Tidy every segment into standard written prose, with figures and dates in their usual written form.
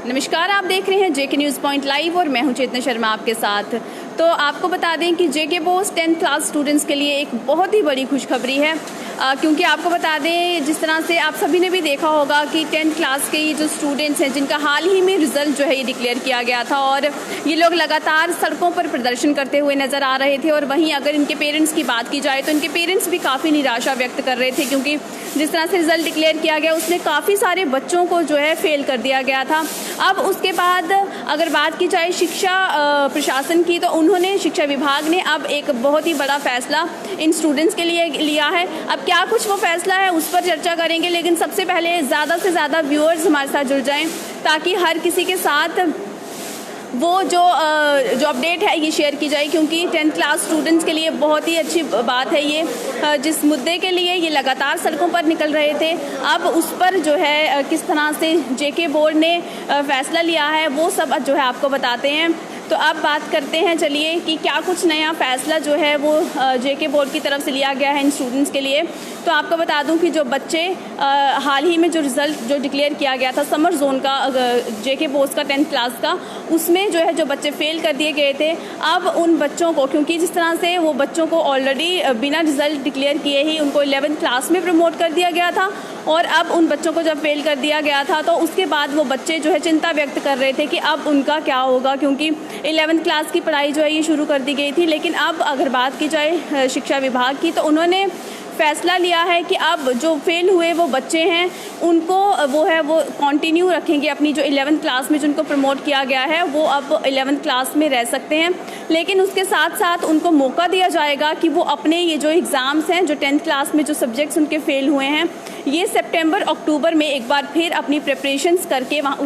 नमस्कार, आप देख रहे हैं जेके न्यूज़ पॉइंट लाइव और मैं हूं चेतना शर्मा आपके साथ। तो आपको बता दें कि जेके बोस 10th क्लास स्टूडेंट्स के लिए एक बहुत ही बड़ी खुशखबरी है, क्योंकि आपको बता दें जिस तरह से आप सभी ने भी देखा होगा कि 10th क्लास के ये जो स्टूडेंट्स हैं जिनका हाल ही में रिज़ल्ट जो है ये डिक्लेयर किया गया था और ये लोग लगातार सड़कों पर प्रदर्शन करते हुए नज़र आ रहे थे। और वहीं अगर इनके पेरेंट्स की बात की जाए तो इनके पेरेंट्स भी काफ़ी निराशा व्यक्त कर रहे थे, क्योंकि जिस तरह से रिज़ल्ट डिक्लेयर किया गया उसमें काफ़ी सारे बच्चों को जो है फेल कर दिया गया था। अब उसके बाद अगर बात की जाए शिक्षा प्रशासन की, तो उन्होंने शिक्षा विभाग ने अब एक बहुत ही बड़ा फैसला इन स्टूडेंट्स के लिए लिया है। अब क्या कुछ वो फैसला है उस पर चर्चा करेंगे, लेकिन सबसे पहले ज़्यादा से ज़्यादा व्यूअर्स हमारे साथ जुड़ जाएं ताकि हर किसी के साथ वो जो अपडेट है ये शेयर की जाए, क्योंकि 10th क्लास स्टूडेंट्स के लिए बहुत ही अच्छी बात है ये। जिस मुद्दे के लिए ये लगातार सड़कों पर निकल रहे थे, अब उस पर जो है किस तरह से जेके बोर्ड ने फैसला लिया है वो सब जो है आपको बताते हैं। तो अब बात करते हैं चलिए कि क्या कुछ नया फैसला जो है वो जेके बोर्ड की तरफ से लिया गया है इन स्टूडेंट्स के लिए। तो आपको बता दूं कि जो बच्चे हाल ही में जो रिज़ल्ट जो डिक्लेयर किया गया था समर जोन का जेके बोर्ड का 10th क्लास का, उसमें जो है जो बच्चे फेल कर दिए गए थे, अब उन बच्चों को, क्योंकि जिस तरह से वो बच्चों को ऑलरेडी बिना रिज़ल्ट डिक्लेयर किए ही उनको 11th क्लास में प्रमोट कर दिया गया था, और अब उन बच्चों को जब फेल कर दिया गया था तो उसके बाद वो बच्चे जो है चिंता व्यक्त कर रहे थे कि अब उनका क्या होगा, क्योंकि 11th क्लास की पढ़ाई जो है ये शुरू कर दी गई थी। लेकिन अब अगर बात की जाए शिक्षा विभाग की, तो उन्होंने फैसला लिया है कि अब जो फेल हुए वो बच्चे हैं उनको वो कंटिन्यू रखेंगे अपनी जो 11th क्लास में जिनको प्रमोट किया गया है वो अब 11th क्लास में रह सकते हैं। लेकिन उसके साथ साथ उनको मौका दिया जाएगा कि वो अपने ये जो एग्ज़ाम्स हैं, जो 10th क्लास में जो सब्जेक्ट्स उनके फेल हुए हैं, ये सितंबर अक्टूबर में एक बार फिर अपनी प्रिपरेशंस करके वहाँ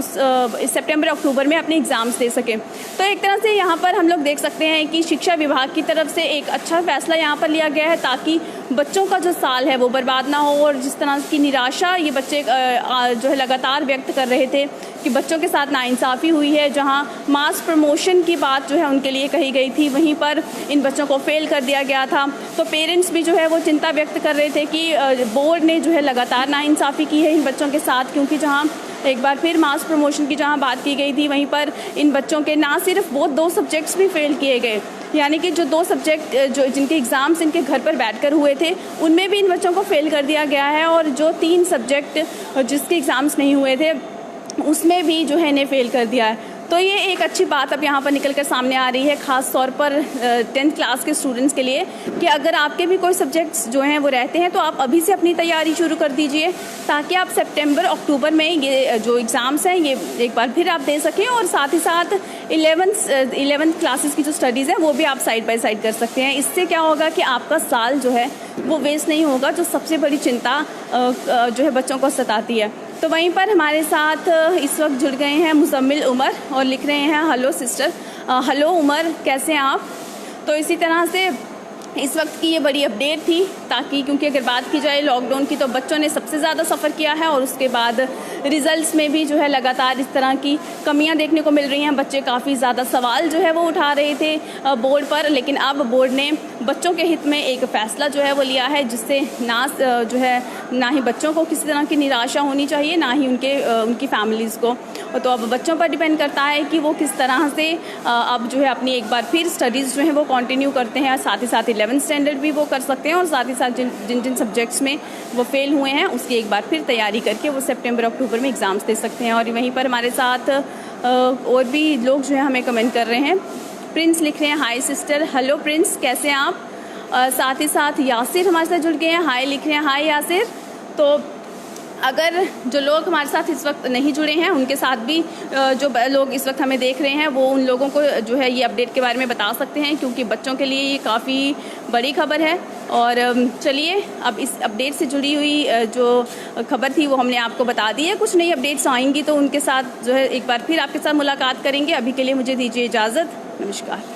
इस सितंबर अक्टूबर में अपने एग्ज़ाम्स दे सकें। तो एक तरह से यहाँ पर हम लोग देख सकते हैं कि शिक्षा विभाग की तरफ से एक अच्छा फैसला यहाँ पर लिया गया है ताकि बच्चों का जो साल है वो बर्बाद ना हो। और जिस तरह की निराशा ये बच्चे जो है लगातार व्यक्त कर रहे थे कि बच्चों के साथ नाइंसाफ़ी हुई है, जहाँ मास प्रमोशन की बात जो है उनके लिए कही गई थी, वहीं पर इन बच्चों को फेल कर दिया गया था। तो पेरेंट्स भी जो है वो चिंता व्यक्त कर रहे थे कि बोर्ड ने जो है लगातार नाइंसाफ़ी की है इन बच्चों के साथ, क्योंकि जहाँ एक बार फिर मास प्रमोशन की जहाँ बात की गई थी वहीं पर इन बच्चों के ना सिर्फ वो 2 सब्जेक्ट्स भी फेल किए गए, यानी कि जो 2 सब्जेक्ट जो जिनके एग्ज़ाम्स इनके घर पर बैठकर हुए थे उनमें भी इन बच्चों को फेल कर दिया गया है, और जो 3 सब्जेक्ट जिसके एग्ज़ाम्स नहीं हुए थे उसमें भी जो है इन्हें फेल कर दिया है। तो ये एक अच्छी बात अब यहाँ पर निकल कर सामने आ रही है, ख़ास तौर पर 10th क्लास के स्टूडेंट्स के लिए, कि अगर आपके भी कोई सब्जेक्ट्स जो हैं वो रहते हैं तो आप अभी से अपनी तैयारी शुरू कर दीजिए ताकि आप सितंबर अक्टूबर में ये जो एग्ज़ाम्स हैं ये एक बार फिर आप दे सकें, और साथ ही साथ 11th क्लासेस की जो स्टडीज़ हैं वो भी आप साइड बाय साइड कर सकते हैं। इससे क्या होगा कि आपका साल जो है वो वेस्ट नहीं होगा, जो सबसे बड़ी चिंता जो है बच्चों को सताती है। तो वहीं पर हमारे साथ इस वक्त जुड़ गए हैं मुजम्मिल उमर और लिख रहे हैं हेलो सिस्टर। हेलो उमर, कैसे हैं आप? तो इसी तरह से इस वक्त की ये बड़ी अपडेट थी, ताकि क्योंकि अगर बात की जाए लॉकडाउन की तो बच्चों ने सबसे ज़्यादा सफ़र किया है, और उसके बाद रिज़ल्ट्स में भी जो है लगातार इस तरह की कमियां देखने को मिल रही हैं। बच्चे काफ़ी ज़्यादा सवाल जो है वो उठा रहे थे बोर्ड पर, लेकिन अब बोर्ड ने बच्चों के हित में एक फ़ैसला जो है वो लिया है, जिससे ना ही बच्चों को किसी तरह की निराशा होनी चाहिए, ना ही उनकी फैमिलीज़ को। तो अब बच्चों पर डिपेंड करता है कि वो किस तरह से अब जो है अपनी एक बार फिर स्टडीज़ जो है वो कंटिन्यू करते हैं, साथ ही साथ 11th स्टैंडर्ड भी वो कर सकते हैं, और साथ ही साथ जिन सब्जेक्ट्स में वो फेल हुए हैं उसकी एक बार फिर तैयारी करके वो सितंबर अक्टूबर में एग्ज़ाम्स दे सकते हैं। और वहीं पर हमारे साथ और भी लोग जो है हमें कमेंट कर रहे हैं। प्रिंस लिख रहे हैं हाय सिस्टर। हेलो प्रिंस, कैसे हैं आप? साथ ही साथ यासिर हमारे साथ जुड़ गए हैं, हाय लिख रहे हैं। हाय यासिर। तो अगर जो लोग हमारे साथ इस वक्त नहीं जुड़े हैं उनके साथ भी जो लोग इस वक्त हमें देख रहे हैं वो उन लोगों को जो है ये अपडेट के बारे में बता सकते हैं, क्योंकि बच्चों के लिए ये काफ़ी बड़ी खबर है। और चलिए अब इस अपडेट से जुड़ी हुई जो खबर थी वो हमने आपको बता दी है। कुछ नई अपडेट्स आएंगी तो उनके साथ जो है एक बार फिर आपके साथ मुलाकात करेंगे। अभी के लिए मुझे दीजिए इजाज़त। नमस्कार।